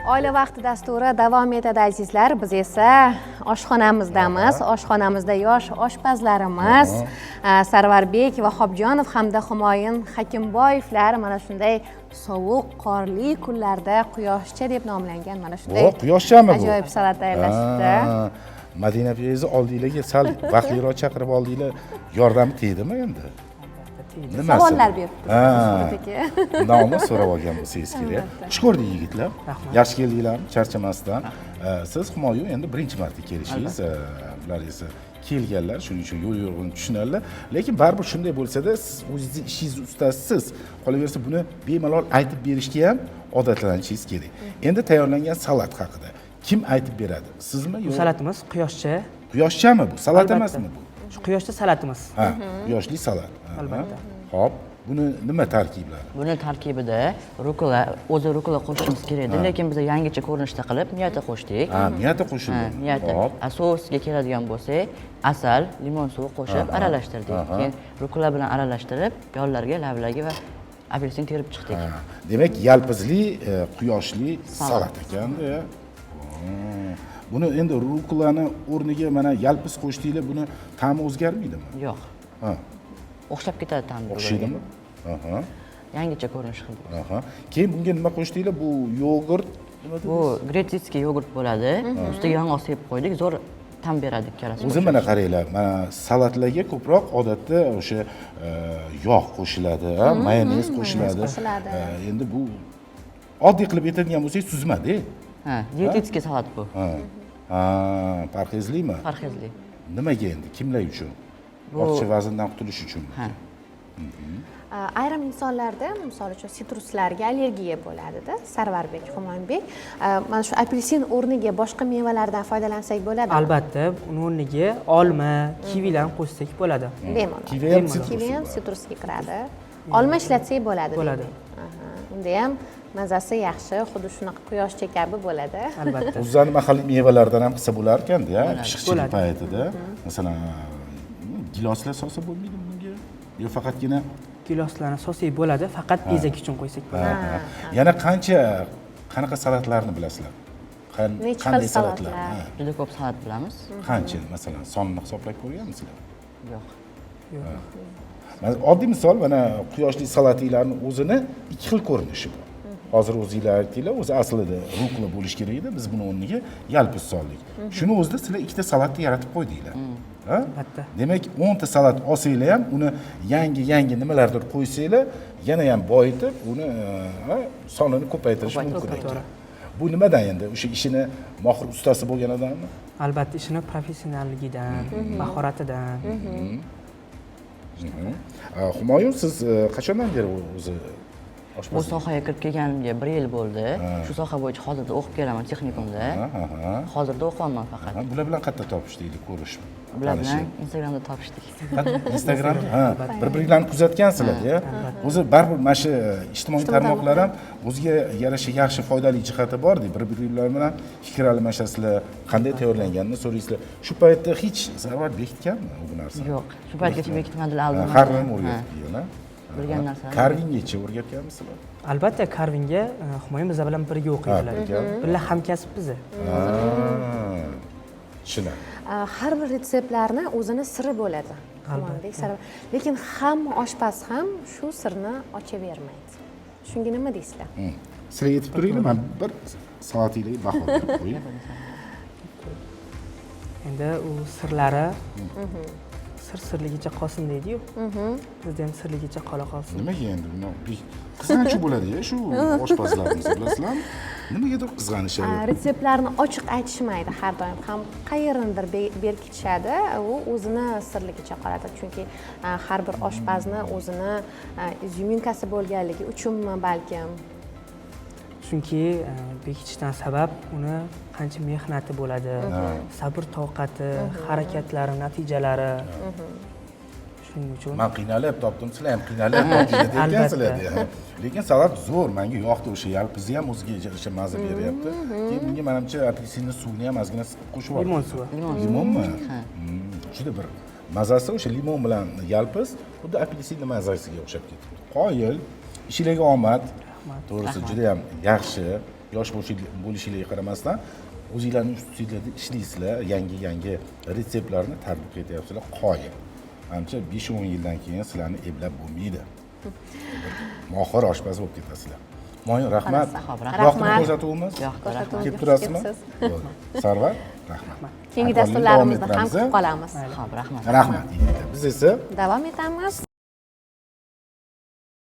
Oila vaqti dasturi davom etadi azizlar. Biz esa oshxonamizdamiz. Oshxonamizda yosh oshpazlarimiz Sarvarbek Vahobjonov hamda Humoyun Hakimboyevlar mana shunday sovuq, qorli kunlarda quyoshcha deb nomlangan mana shunday quyoshchami bu? Ajoyib salat tayyorlashdi. Madina piyozi oldinglarga sal vaqtliroq chaqirib oldinglar, yordami tegdimi endi? Savollar beribdi. Nomni so'rab olgan bo'lsangiz kerak. Xush ko'rdik yigitlar. Yaxshi keldinglarmi? Charchamasdan. Siz Humoyun endi birinchi marta kelishingiz, ular esa kelganlar, shuning uchun yo'l yo'rg'ini tushunarlar. Lekin baribir shunday bo'lsa-da, siz o'zingiz ishingiz ustasisiz. Qolaversa buni bemalol aytib berishga ham odatlanishingiz kerak. Endi tayyorlangan salat haqida kim aytib beradi? Sizmi yo'q? Salatimiz quyoshcha. Quyoshchami bu? Salat emasmi bu? Shu quyoshcha salatimiz. Ha, quyoshli salat. Albatta. Xo'p, buni nima tarkiblari? Buni tarkibida rukla, o'zi rukla qo'shishimiz kerak edi, lekin biz yangicha ko'rinishda qilib miyata qo'shdik. Ha, miyata qo'shildi. Miyata. Sousga keladigan bo'lsak, asal, limon suvi qo'shib aralashtirdik. Keyin rukla bilan aralashtirib, yonlarga, lablarga va apelsin terib chiqdik. Demak, yalpizli, quyoshli salat ekan-da. Buni endi ruklani o'rniga mana yalpiz qo'shdinglar, buni ta'mi o'zgarmaydimi? Yo'q. Ha. O'xshab ketadi ta'mi. O'xshaydimi? Aha. Yangicha ko'rinish qildik. Aha. Keyin bunga nima qo'shdinglar? Bu yogurt, nima Bu gretsitskiy yogurt bo'ladi. Ustiga yong'oq sepib qo'ydik, zo'r ta'm beradi ikkalasi. o'zi mana qaranglar, mana salatlarga ko'proq odatda o'sha yog' qo'shiladi, mayonez qo'shiladi. Endi bu oddiy qilib aytadigan bo'lsak, suzma-da. Ha, dietetskiy salat bu. Ha, parhezlimi? Parhezli. Nimaga endi? Kimlar uchun? Ortiqcha vazndan qutulish uchunmi? Ha. Ayrim insonlarda, misol uchun, sitruslarga allergiya bo'ladi-da, Sarvarbek, Humoyunbek. Mana shu apelsin o'rniga boshqa mevalardan foydalansak bo'ladimi? Albatta, uni o'rniga olma, kivilarni qo'shsak bo'ladi. Bemalol. Kivi ham sitrusga kiradi. Olma ishlatsak bo'ladi. Bo'ladi. Unda ham mazasi yaxshi, xuddi shunaqa quyoshcha kabi bo'ladi. Albatta. O'zlari mahalliy mevalardan ham qilsa bo'lar ekan-da, pishiqchilik paytida. Masalan, giloslar solsa bo'lmaydimi bunga? Yo faqatgina Giloslarni solsak bo'ladi, faqat bezak uchun qo'ysak bo'ladi. Yana qanaqa salatlarni bilasizlar? Qanday salatlar? Juda ko'p salat bilamiz. Qancha, masalan, sonini hisoblab ko'rganmisizlar? Yo'q. Mana oddiy misol, mana quyoshli salatinglarning o'zini ikki xil ko'rinishi bor. Hozir o'zingizlar aytdinglar, o'zi aslida rukla bo'lish kerak edi, biz buni o'rniga yalpiz soldik. Shuni o'zida sizlar ikkita salatni yaratib qo'ydinglar. Albatta. Demak, 10 ta salat olsanglar ham, uni yangi nimalardir qo'ysanglar, yana ham boyitib, uni sonini ko'paytirish mumkin ekan. Bu nimadan endi? O'sha ishini mohir ustasi bo'lgan odammi? Albatta, ishini professionalligidan, mahoratidan. Humoyun, siz qachondan beri o'zi Bu oshpaz? sohaga kirib kelganimga 1 yil bo'ldi. Shu soha bo'yicha hozirda o'qib kelaman texnikumda. Hozirda o'qiyapman faqat. Bular bilan qayerda topishdik, ko'rish? Bular bilan Instagramda topishdik. Instagram, bir-birlarini kuzatgansizlar-ya. O'zi baribir mana shu ijtimoiy tarmoqlar ham o'ziga yarasha yaxshi foydali jihati bor-da. Bir-birlar bilan fikr almashasizlar, qanday tayyorlanganini so'raysizlar. Shu paytda hech Sarvar bekitganmi bu narsa? Yo'q, shu paytgacha bekitmadilar aldimda. Har kuni o'rgatgan-a? Bilgan narsalar. Karvinggacha o'rgatganmisizlar? Albatta, Karvinga Humoyun biz bilan birga o'qiydilar. Birga hamkasb biz. Tushunarli. Har bir retseptlarni o'zini siri bo'ladi. Lekin hamma oshpaz ham shu sirni ochavermaydi. Shunga nima deysizlar? Sizlar aytib turinglar, men bir salatinglarga baho berib qo'ying. Endi u sirlari sirligicha qolsin deydi-yu. Bizda ham sirligicha qola qolsin. Nimaga endi buni qizg'anch bo'ladi-ya shu oshpazlarimiz, bilasizlarmi? Nimagadir qizg'anishadi? Retseptlarni ochiq aytishmaydi har doim. Ham qayerindir berkitishadi, u o'zini sirligicha qoladi. Chunki har bir oshpazni o'zini izyuminkasi bo'lganligi uchunmi balkim. Chunki bekitishdan sabab uni qancha mehnati bo'ladi, sabr toqati, harakatlari, natijalari. Shuning uchun Men qiynalib topdim, sizlar ham qiynalib topdingiz deyapsizlar. Lekin salat zo'r, menga yoqdi, o'sha yalpizi ham o'ziga yarasha mazza beryapti. Keyin bunga menimcha apelsinni suvini ham ozgina qo'shib yubordim. limon suvi. Limonmi? Juda bir mazasi o'sha limon bilan yalpiz, xuddi apelsinning mazasiga o'xshab ketdi. Qoyil, ishingizga omad. To'g'risi juda ham yaxshi. yosh bo'lishinglarga qaramasdan o'zinglarni ustida ishlaysizlar, yangi retseptlarni tatbiq etyapsizlar, qoyil. Manimcha 5-10 yildan keyin sizlarni eplab bo'lmaydi. Mohir oshpaz bo'lib ketasizlar. Mo'yin, rahmat. Vaqtni ko'rsatuvimiz. Kelib turasizmi? Sarvar, rahmat. Keyingi dasturlarimizda ham kutib qolamiz. Xo'p, rahmat. Rahmat. Biz esa davom etamiz.